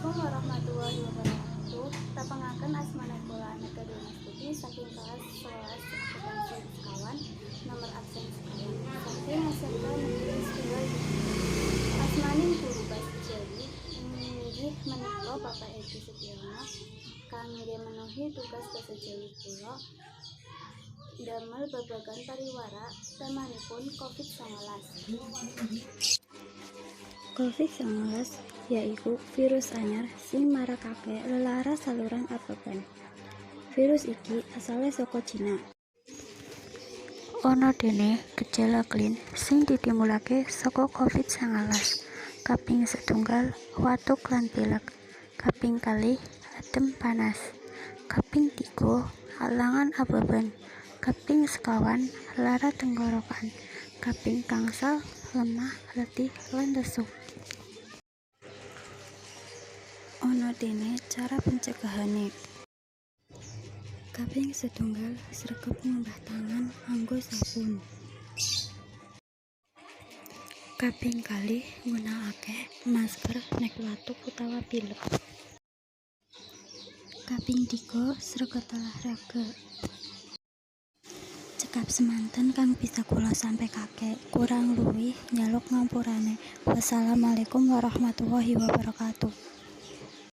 Assalamualaikum warahmatullahi wabarakatuh. Tapangaken asmana kula Aneka Dewi Stuti saking kelas 11 akuntansi sekawan nomor absen sekawan saking SMK Negeri Sriwai. Asmaning guru basa Jawi inggih menika Bapak Edi Setiyono kangge menuhi tugas basa Jawi kula damel babagan pariwara temanipun COVID-19. COVID-19 yaiku virus anyar sing marakake lelara saluran apaban. Virus iki asale saka Cina. Ana dene gejala klin sing ditimbulake saka COVID-19. Kaping 1 watuk lan pilek. Kaping 2 adem panas. Kaping 3 alangan apaban. Kaping 1 lara tenggorokan. Kaping gangsal lemah, letih, lan lesu. Ana dene cara pencegahane. Kaping 1 sregep nyumbah tangan nganggo sabun. Kaping 2 nggunakake masker nek watuk utawa pilek. Kaping 3 sregep olahraga. Cekap semanten kang bisa kula sampekake, kurang luwih njaluk ngampurane. Wassalamualaikum warahmatullahi wabarakatuh.